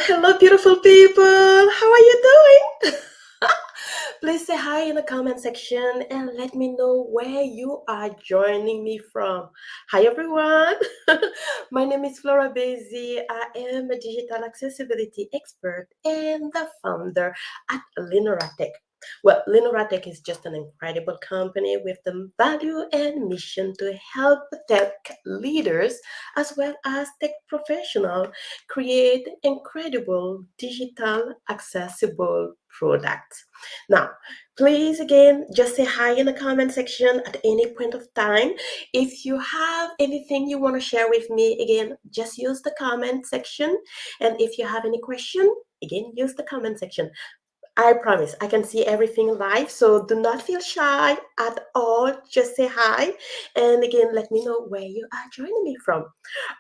Hello, beautiful people. How are you doing? Please say hi in the comment section and let me know where you are joining me from. Hi, everyone. My name is Flora Basie. I am a digital accessibility expert and the founder at Linoratech. Well, Linoratech is just an incredible company with the value and mission to help tech leaders as well as tech professionals create incredible digital accessible products. Now, please again just say hi in the comment section at any point of time. If you have anything you want to share with me, again, just use the comment section. And if you have any question, again, use the comment section. I promise I can see everything live, so do not feel shy at all. Just say hi. And again, let me know where you are joining me from.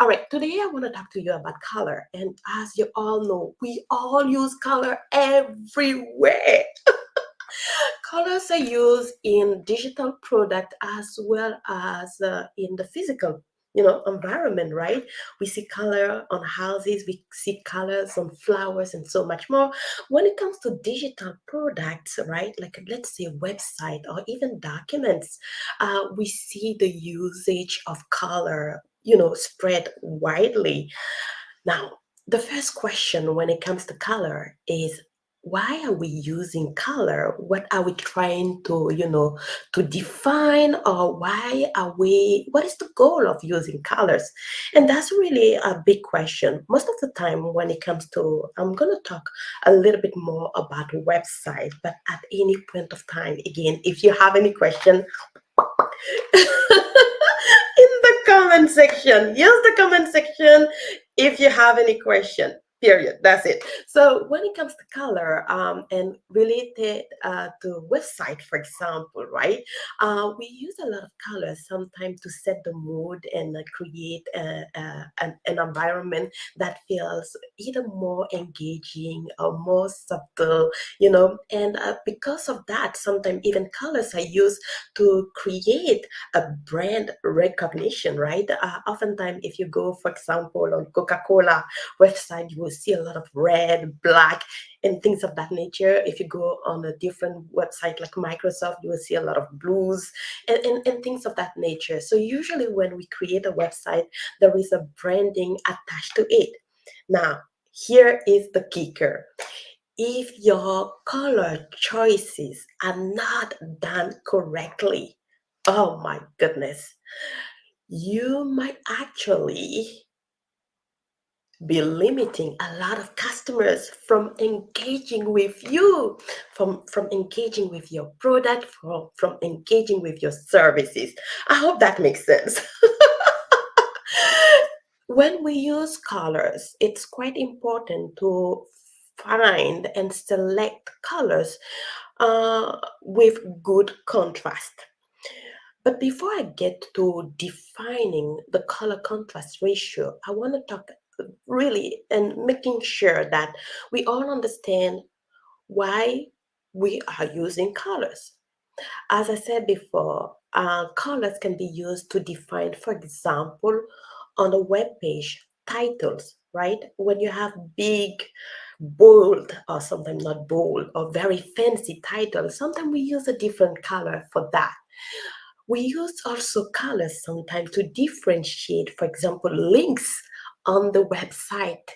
All right, today I want to talk to you about color. And as you all know, we all use color everywhere. Colors are used in digital product as well as in the physical environment, right? We see color on houses, we see colors on flowers and so much more. When it comes to digital products, right, like let's say website or even documents, we see the usage of color spread widely. Now, the first question when it comes to color is, why are we using color? What are we trying to define, or what is the goal of using colors? And that's really a big question. Most of the time when it comes to, I'm going to talk a little bit more about website, but at any point of time, again, if you have any question, in the comment section. Use the comment section if you have any question. Period. That's it. So when it comes to color and related to website, for example, right? We use a lot of colors sometimes to set the mood and create an environment that feels either more engaging or more subtle, And because of that, sometimes even colors are used to create a brand recognition, right? Oftentimes, if you go, for example, on Coca-Cola website, you will see a lot of red, black, and things of that nature. If you go on a different website like Microsoft, you will see a lot of blues and things of that nature. So usually when we create a website, there is a branding attached to it. Now, here is the kicker. If your color choices are not done correctly, oh my goodness, you might actually be limiting a lot of customers from engaging with you, from engaging with your product, from engaging with your services. I hope that makes sense. When we use colors, it's quite important to find and select colors with good contrast. But before I get to defining the color contrast ratio, I want to talk really and making sure that we all understand why we are using colors. As I said before, colors can be used to define, for example, on a web page, titles, right? When you have big, bold, or sometimes not bold, or very fancy titles, sometimes we use a different color for that. We use also colors sometimes to differentiate, for example, links on the website.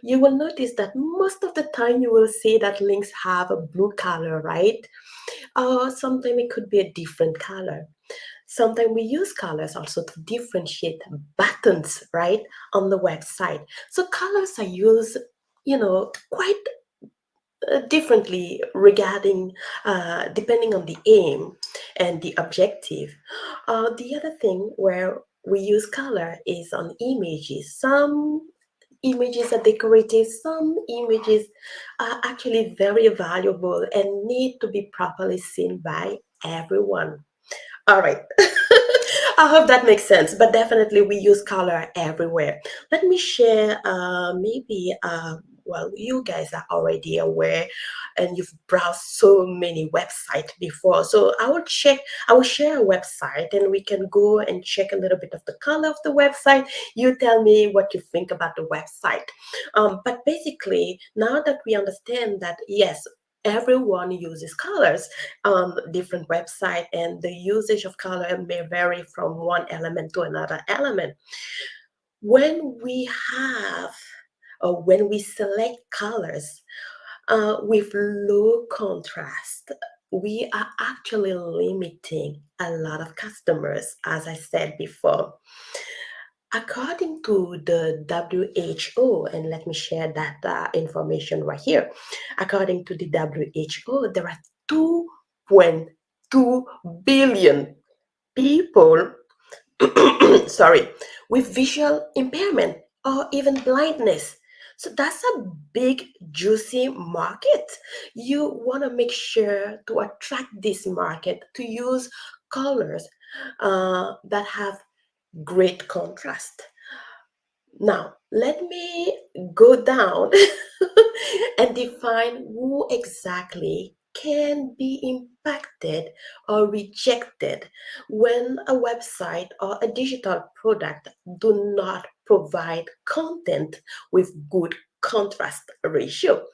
You will notice that most of the time you will see that links have a blue color, right? Or sometimes it could be a different color. Sometimes we use colors also to differentiate buttons, right, on the website. So colors are used, quite differently regarding depending on the aim and the objective. The other thing where we use color is on images. Some images are decorative, some images are actually very valuable and need to be properly seen by everyone. All right. I hope that makes sense, but definitely we use color everywhere. Let me share maybe well, you guys are already aware and you've browsed so many websites before. So I will share a website and we can go and check a little bit of the color of the website. You tell me what you think about the website. But basically, now that we understand that, yes, everyone uses colors on different website and the usage of color may vary from one element to another element. When we have or when we select colors with low contrast, we are actually limiting a lot of customers, as I said before. According to the WHO, and let me share that information right here. According to the WHO, there are 2.2 billion people sorry, with visual impairment or even blindness. So that's a big, juicy market. You want to make sure to attract this market to use colors that have great contrast. Now, let me go down and define who exactly can be impacted or rejected when a website or a digital product do not provide content with good contrast ratio.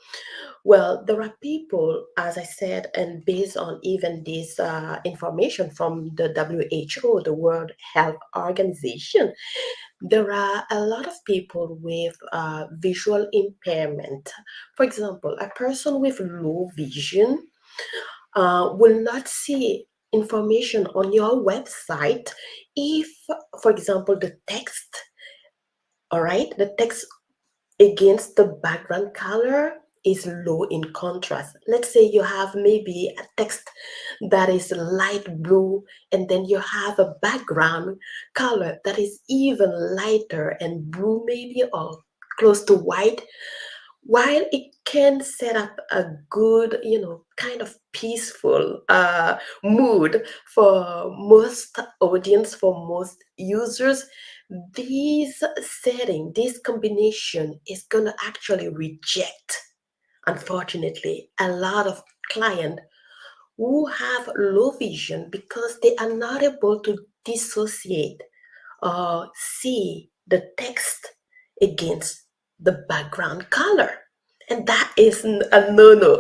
Well, there are people, as I said, and based on even this information from the WHO, the World Health Organization, there are a lot of people with visual impairment. For example, a person with low vision will not see information on your website if, for example, the text, all right, the text against the background color is low in contrast. Let's say you have maybe a text that is light blue, and then you have a background color that is even lighter and blue, maybe, or close to white. While it can set up a good, kind of peaceful mood for most audience, for most users, this combination is gonna actually reject, unfortunately, a lot of clients who have low vision because they are not able to dissociate or see the text against the background color. And that is a no no.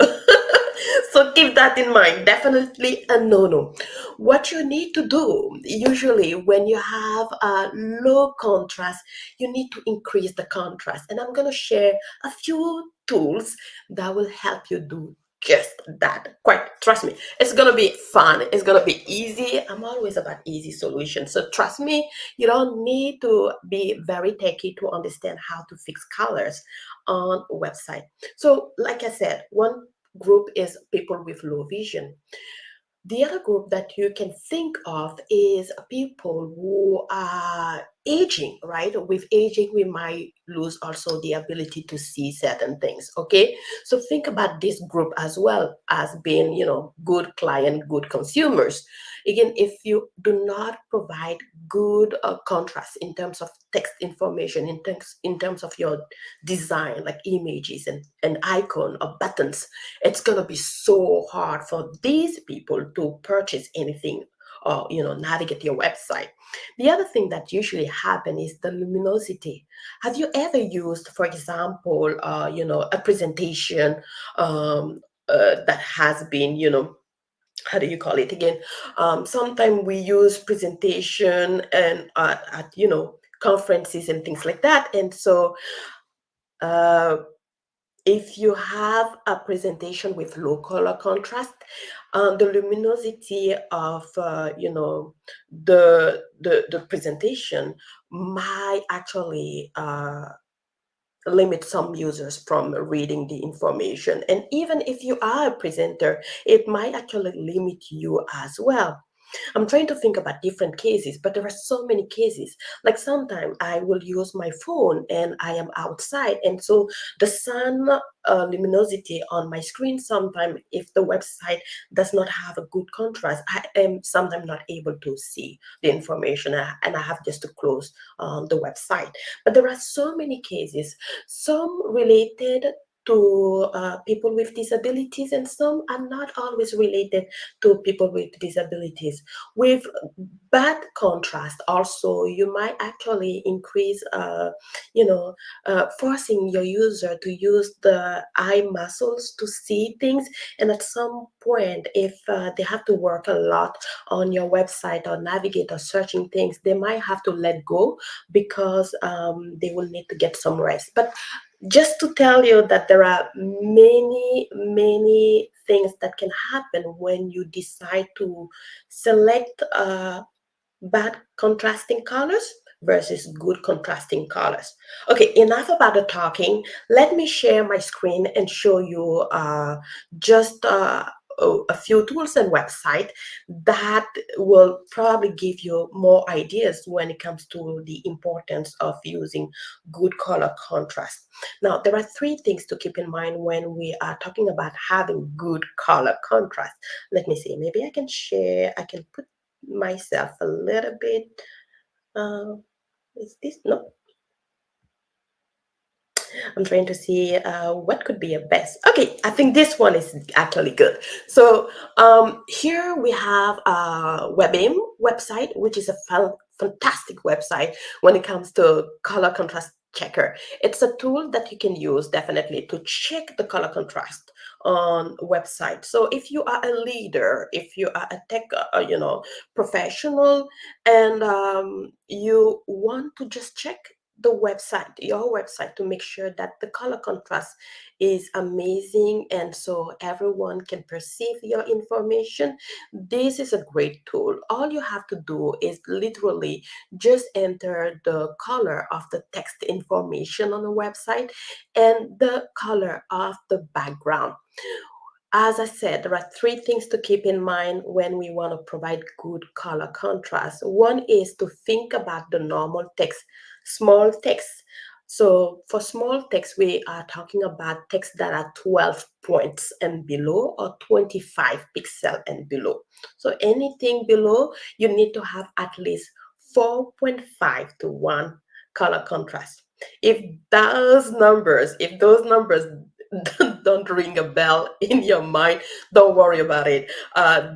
So keep that in mind. Definitely a no no. What you need to do, usually when you have a low contrast, you need to increase the contrast. And I'm going to share a few tools that will help you do just that. Quite trust me, it's gonna be fun, it's gonna be easy. I'm always about easy solutions, so trust me, you don't need to be very techy to understand how to fix colors on a website. So like I said, one group is people with low vision. The other group that you can think of is people who are aging, right? With aging, we might lose also the ability to see certain things, okay? So think about this group as well as being, good client, good consumers. Again, if you do not provide good contrast in terms of text information, in terms of your design, like images and icon or buttons, it's going to be so hard for these people to purchase anything or navigate your website. The other thing that usually happen is the luminosity. Have you ever used, for example, a presentation that has been, how do you call it again? Sometimes we use presentation and at conferences and things like that, and so uh, if you have a presentation with low color contrast, the luminosity of the presentation might actually limit some users from reading the information. And even if you are a presenter, it might actually limit you as well. I'm trying to think about different cases, but there are so many cases. Like sometimes I will use my phone and I am outside, and so the sun luminosity on my screen, sometimes if the website does not have a good contrast, I am sometimes not able to see the information, and I have just to close the website. But there are so many cases, some related to people with disabilities, and some are not always related to people with disabilities. With bad contrast, also, you might actually increase, forcing your user to use the eye muscles to see things. And at some point, if they have to work a lot on your website or navigate or searching things, they might have to let go because they will need to get some rest. But just to tell you that there are many, many things that can happen when you decide to select bad contrasting colors versus good contrasting colors. Okay, enough about the talking. Let me share my screen and show you just a few tools and website that will probably give you more ideas when it comes to the importance of using good color contrast. Now, there are three things to keep in mind when we are talking about having good color contrast. Let me see, maybe I can share, I can put myself a little bit. Uh, is this no? I'm trying to see what could be a best. Okay, I think this one is actually good. So here we have a WebAIM website, which is a fantastic website when it comes to color contrast checker. It's a tool that you can use definitely to check the color contrast on website. So if you are a leader, if you are a tech, professional, and you want to just check the website, your website, to make sure that the color contrast is amazing and so everyone can perceive your information, this is a great tool. All you have to do is literally just enter the color of the text information on the website and the color of the background. As I said, there are three things to keep in mind when we want to provide good color contrast. One is to think about the normal text, small text. So for small text, we are talking about text that are 12 points and below or 25 pixel and below. So anything below, you need to have at least 4.5 to 1 color contrast. If those numbers don't ring a bell in your mind, don't worry about it.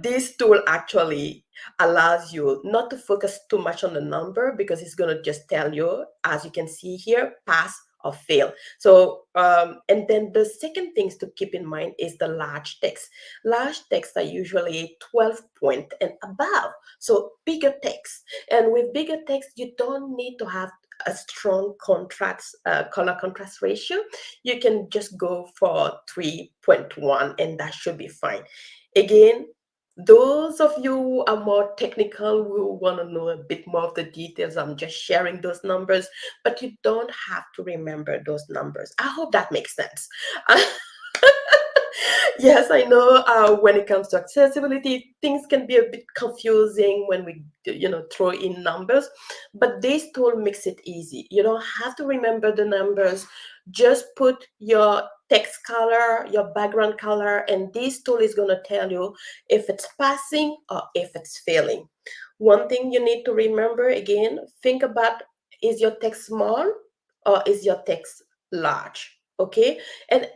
This tool actually allows you not to focus too much on the number because it's going to just tell you, as you can see here, pass or fail. So, and then the second things to keep in mind is the large text. Large texts are usually 12 point and above, so bigger text. And with bigger text, you don't need to have a strong contrast, color contrast ratio. You can just go for 3.1 and that should be fine. Again, those of you who are more technical who want to know a bit more of the details, I'm just sharing those numbers, but you don't have to remember those numbers. I hope that makes sense. Yes, I know when it comes to accessibility, things can be a bit confusing when we, throw in numbers, but this tool makes it easy. You don't have to remember the numbers. Just put your text color, your background color, and this tool is going to tell you if it's passing or if it's failing. One thing you need to remember again, think about, is your text small or is your text large? Okay. And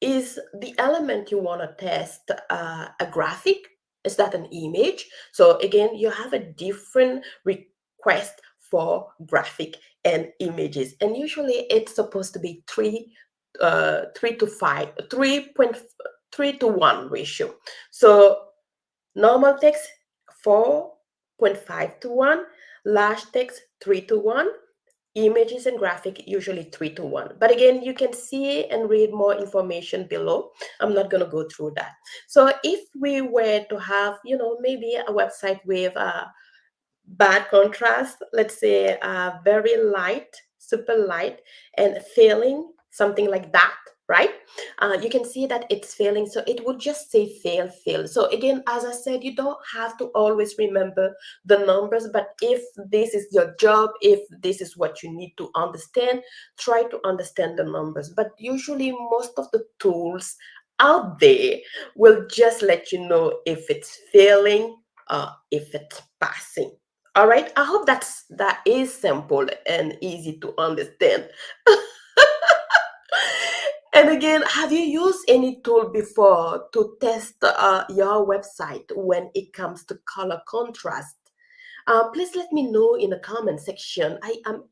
is the element you want to test a graphic? Is that an image? So again, you have a different request for graphic and images, and usually it's supposed to be 3.3 to 1 ratio. So normal text 4.5 to 1, large text 3 to 1, images and graphic usually 3 to 1. But again, you can see and read more information below. I'm not going to go through that. So if we were to have, maybe a website with bad contrast, let's say very light, super light, and failing, something like that, right? You can see that it's failing, so it would just say fail, fail. So again, as I said, you don't have to always remember the numbers, but if this is your job, if this is what you need to understand, try to understand the numbers. But usually most of the tools out there will just let you know if it's failing, if it's passing. All right, I hope that is simple and easy to understand. And again, have you used any tool before to test your website when it comes to color contrast? Please let me know in the comment section. I am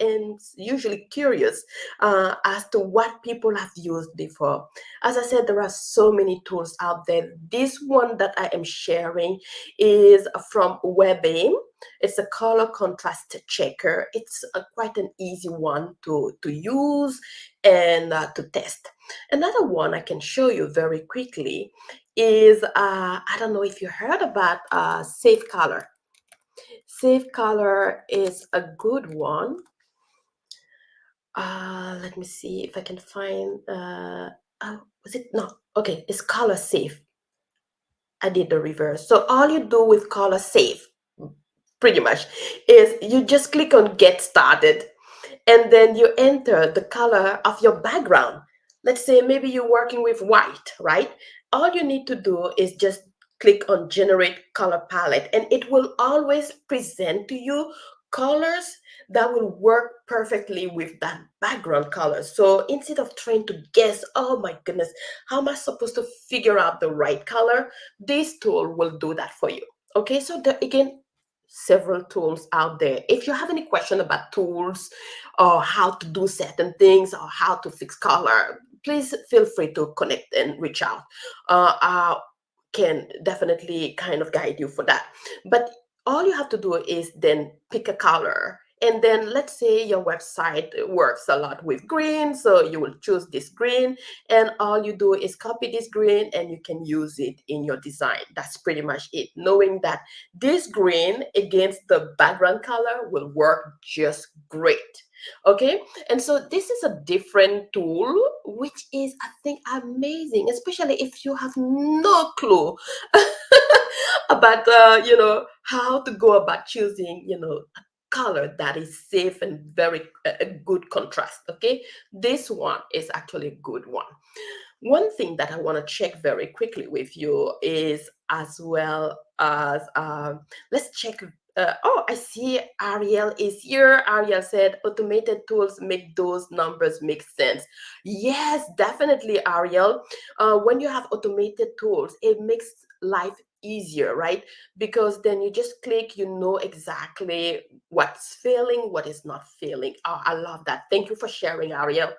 usually curious as to what people have used before. As I said, there are so many tools out there. This one that I am sharing is from WebAIM. It's a color contrast checker. It's quite an easy one to use and to test. Another one I can show you very quickly is I don't know if you heard about Safe Color. Safe Color is a good one. Let me see if I can find. Was it no? Okay, it's Color Safe. I did the reverse. So all you do with Color Safe, pretty much, is you just click on Get Started, and then you enter the color of your background. Let's say maybe you're working with white, right? All you need to do is just click on generate color palette, and it will always present to you colors that will work perfectly with that background color. So instead of trying to guess, oh my goodness, how am I supposed to figure out the right color, this tool will do that for you. Okay, so again, several tools out there. If you have any question about tools or how to do certain things or how to fix color, please feel free to connect and reach out. I can definitely kind of guide you for that. But all you have to do is then pick a color. And then let's say your website works a lot with green, so you will choose this green, and all you do is copy this green and you can use it in your design. That's pretty much it. Knowing that this green against the background color will work just great. Okay, and so this is a different tool, which is, I think, amazing, especially if you have no clue about, how to go about choosing, a color that is safe and very a good contrast. Okay, this one is actually a good one. One thing that I want to check very quickly with you is as well as let's check. Oh, I see Ariel is here. Ariel said automated tools make those numbers make sense. Yes, definitely, Ariel. When you have automated tools, it makes life easier, right? Because then you just click, you know exactly what's failing, what is not failing. Oh, I love that. Thank you for sharing, Ariel.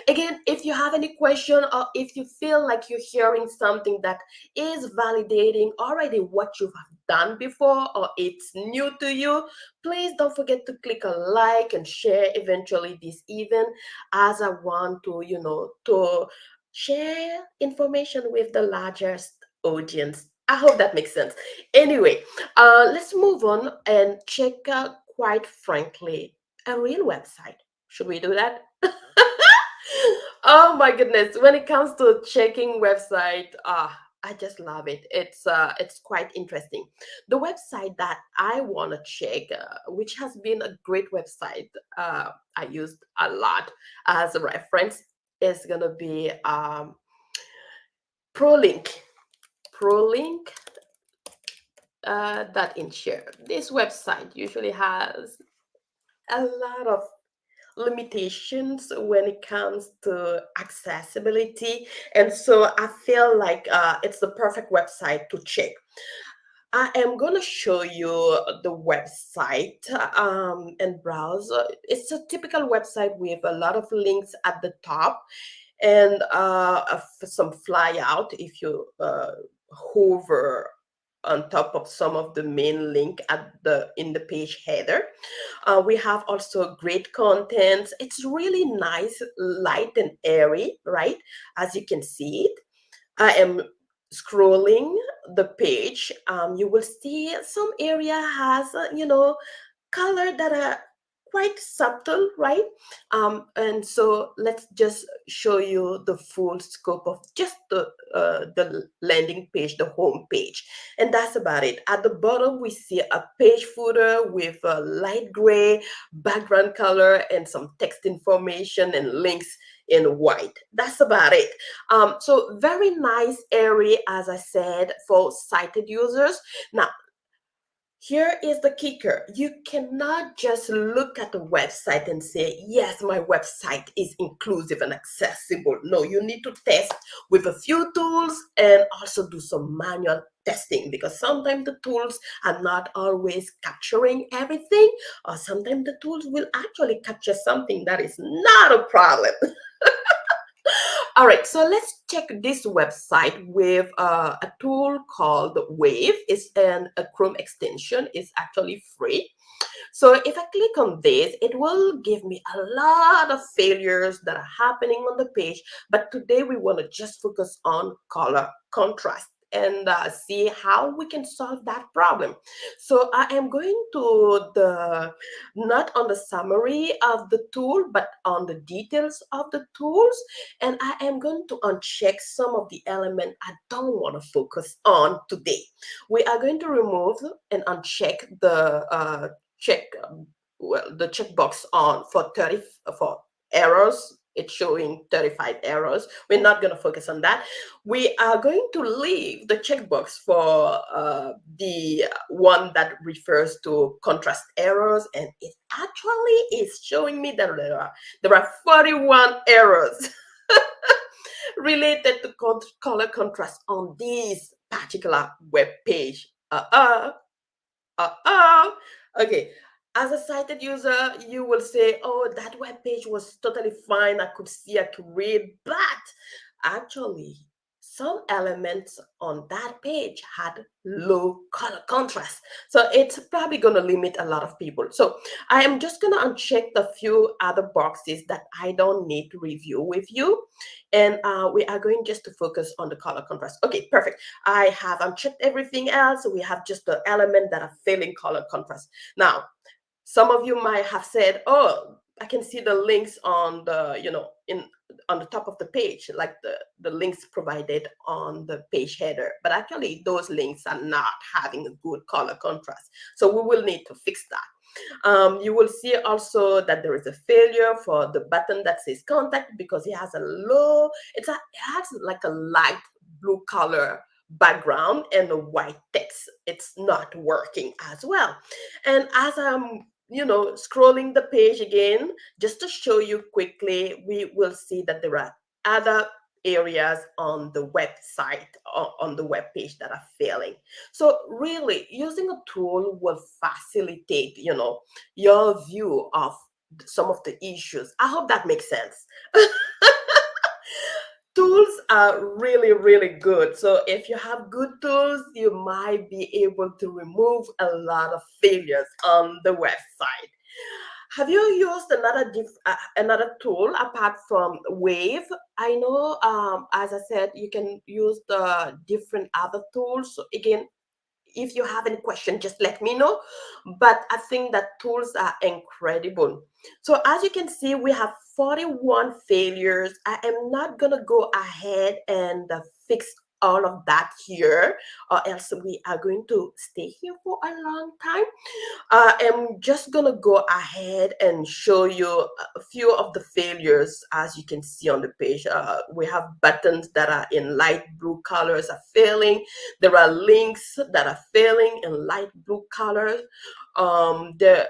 Again, if you have any question or if you feel like you're hearing something that is validating already what you have done before or it's new to you, please don't forget to click on like and share eventually this even, as I want to, to share information with the largest audience. I hope that makes sense. Anyway, let's move on and check out, quite frankly, a real website. Should we do that? Oh my goodness, when it comes to checking website, I just love it. It's quite interesting. The website that I want to check, which has been a great website, I used a lot as a reference, is gonna be prolink prolink dot insure. This website usually has a lot of limitations when it comes to accessibility, and so I feel like it's the perfect website to check. I am going to show you the website and browse. It's a typical website with a lot of links at the top and some fly out if you hover on top of some of the main link at the in the page header. We have also great content. It's really nice, light and airy, right? As you can see it. I am scrolling the page. You will see some area has, color that are quite subtle, right? And so let's just show you the full scope of just the landing page, the home page. And that's about it. At the bottom, we see a page footer with a light gray background color and some text information and links in white. That's about it. So very nice area, as I said, for sighted users. Now, Here is the kicker. You cannot just look at the website and say, yes, my website is inclusive and accessible. No, you need to test with a few tools and also do some manual testing, because sometimes the tools are not always capturing everything, or sometimes the tools will actually capture something that is not a problem. All right, so let's check this website with a tool called Wave. It's a Chrome extension. It's actually free. So if I click on this, it will give me a lot of failures that are happening on the page. But today we want to just focus on color contrast and see how we can solve that problem. So I am going to not on the summary of the tool, but on the details of the tools. And I am going to uncheck some of the elements I don't want to focus on today. We are going to remove and uncheck check the checkbox on for 30 for errors. It's showing 35 errors. We're not going to focus on that. We are going to leave the checkbox for the one that refers to contrast errors, and it actually is showing me that there are 41 errors related to color contrast on this particular web page. Okay. As a sighted user, you will say, oh, that web page was totally fine. I could see, I could read. But actually, some elements on that page had low color contrast. So it's probably going to limit a lot of people. So I am just going to uncheck the few other boxes that I don't need to review with you. And we are going just to focus on the color contrast. Okay, perfect. I have unchecked everything else. We have just the element that are failing color contrast. Now, some of you might have said, oh, I can see the links on the, on the top of the page, like the links provided on the page header. But actually, those links are not having a good color contrast. So we will need to fix that. You will see also that there is a failure for the button that says contact, because it has it has like a light blue color background and a white text. It's not working as well. And as I'm scrolling the page again, just to show you quickly, we will see that there are other areas on the website or on the web page that are failing. So really, using a tool will facilitate, your view of some of the issues. I hope that makes sense. Tools are really, really good. So if you have good tools, you might be able to remove a lot of failures on the website. Have you used another tool apart from Wave? I know, as I said, you can use the different other tools. So again, if you have any question, just let me know. But I think that tools are incredible. So as you can see, we have 41 failures. I am not gonna go ahead and fix all of that here, or else we are going to stay here for a long time. I'm just gonna go ahead and show you a few of the failures. As you can see on the page, we have buttons that are in light blue colors are failing. There are links that are failing in light blue colors. They're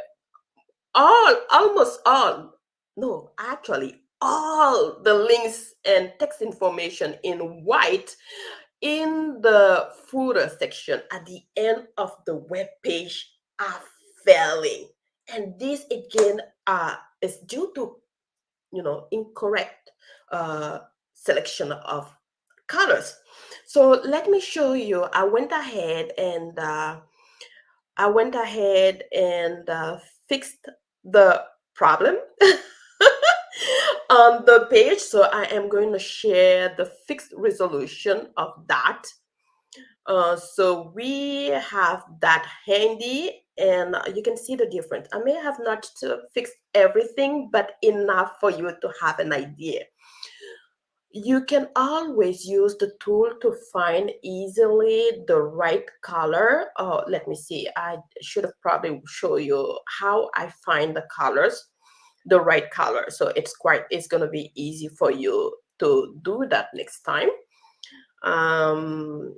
almost all, no, actually, all the links and text information in white in the footer section at the end of the web page are failing. And this again is due to incorrect selection of colors. So let me show you. I went ahead and fixed the problem on the page. So I am going to share the fixed resolution of that. So we have that handy, and you can see the difference. I may have not fixed everything, but enough for you to have an idea. You can always use the tool to find easily the right color. Oh, let me see. I should have probably show you how I find the colors, the right color. So it's going to be easy for you to do that next time. Um,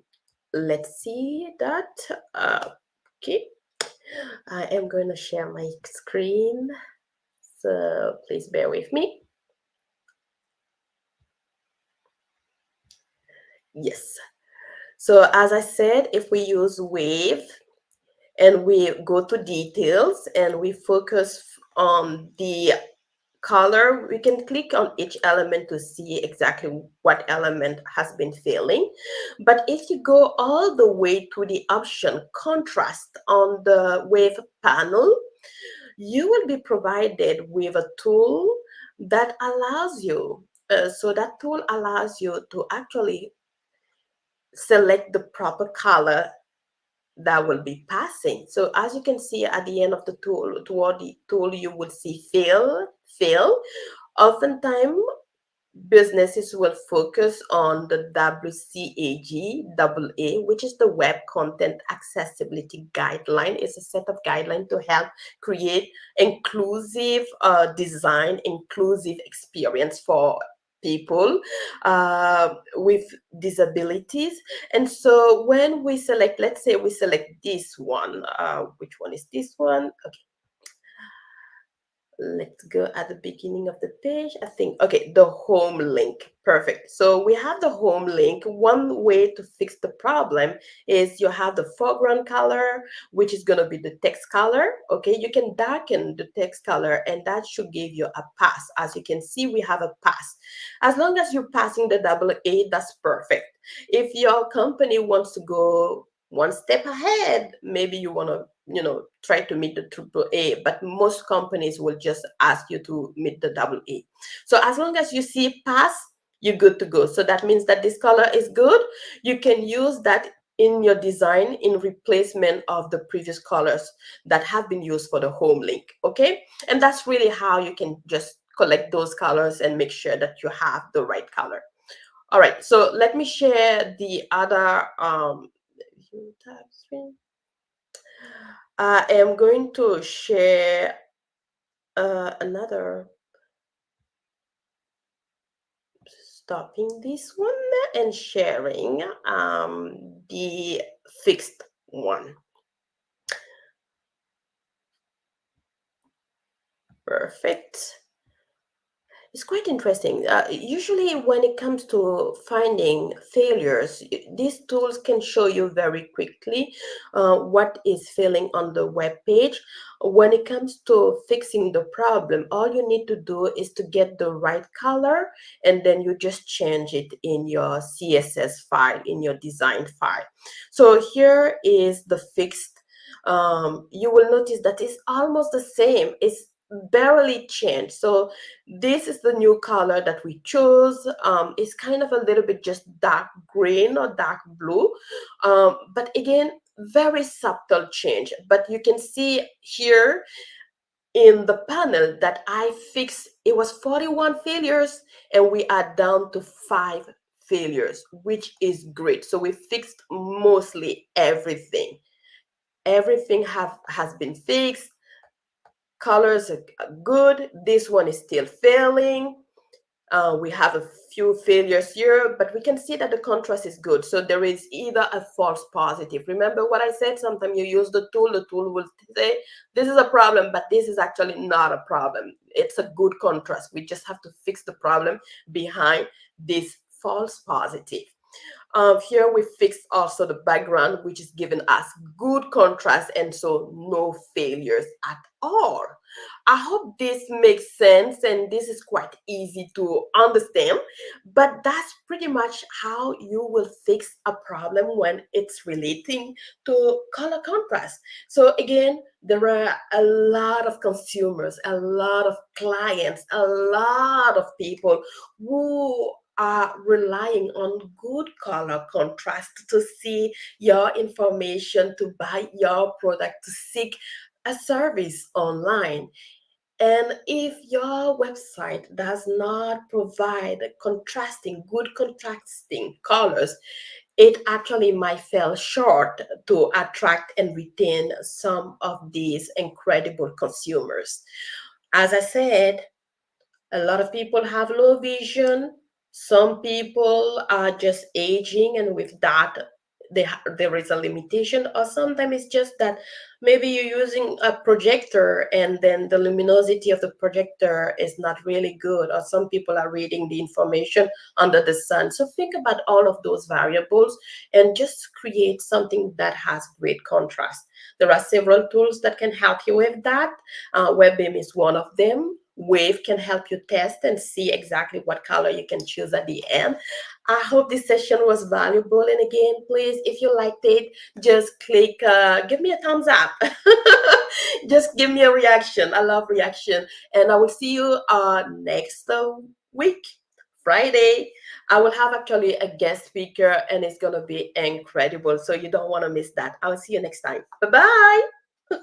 let's see that. Okay. I am going to share my screen, so please bear with me. Yes. So as I said, if we use wave and we go to details and we focus on the color, we can click on each element to see exactly what element has been failing. But if you go all the way to the option contrast on the wave panel, you will be provided with a tool that allows you, so that tool allows you to actually select the proper color that will be passing. So as you can see at the end of the tool, toward the tool, you will see fail. Oftentimes, businesses will focus on the WCAG AA, which is the Web Content Accessibility Guideline. It's a set of guidelines to help create inclusive design, inclusive experience for people with disabilities. And so when we select, let's say we select this one, which one is this one? Let's go at the beginning of the page. I think, okay, the home link. Perfect. So we have the home link. One way to fix the problem is you have the foreground color, which is going to be the text color. Okay, you can darken the text color and that should give you a pass. As you can see, we have a pass. As long as you're passing the AA, that's perfect. If your company wants to go one step ahead, maybe you want to try to meet the triple A, but most companies will just ask you to meet the double A. So as long as you see pass, you're good to go. So that means that this color is good. You can use that in your design in replacement of the previous colors that have been used for the home link. Okay, and that's really how you can just collect those colors and make sure that you have the right color. All right, so let me share the other tab screen. I am going to share another, stopping this one and sharing the fixed one. Perfect. It's quite interesting. Usually, when it comes to finding failures, these tools can show you very quickly what is failing on the web page. When it comes to fixing the problem, all you need to do is to get the right color, and then you just change it in your CSS file, in your design file. So here is the fixed. You will notice that it's almost the same. It's barely changed. So this is the new color that we chose. It's kind of a little bit just dark green or dark blue. But again, very subtle change. But you can see here in the panel that I fixed, it was 41 failures and we are down to 5 failures, which is great. So we fixed mostly everything. Everything has been fixed. Colors are good. This one is still failing. We have a few failures here, but we can see that the contrast is good. So there is either a false positive. Remember what I said? Sometimes you use the tool will say, this is a problem, but this is actually not a problem. It's a good contrast. We just have to fix the problem behind this false positive. Here we fixed also the background, which is giving us good contrast and so no failures at all. I hope this makes sense and this is quite easy to understand, but that's pretty much how you will fix a problem when it's relating to color contrast. So again, there are a lot of consumers, a lot of clients, a lot of people who are relying on good color contrast to see your information, to buy your product, to seek a service online. And if your website does not provide good contrasting colors, it actually might fall short to attract and retain some of these incredible consumers. As I said, a lot of people have low vision. Some people are just aging, and with that, there is a limitation, or sometimes it's just that maybe you're using a projector and then the luminosity of the projector is not really good, or some people are reading the information under the sun. So think about all of those variables and just create something that has great contrast. There are several tools that can help you with that. WebBeam is one of them. Wave can help you test and see exactly what color you can choose at the end. I hope this session was valuable. And again, please, if you liked it, just click, give me a thumbs up. Just give me a reaction. I love reaction. And I will see you next week, Friday. I will have actually a guest speaker and it's going to be incredible. So you don't want to miss that. I will see you next time. Bye bye.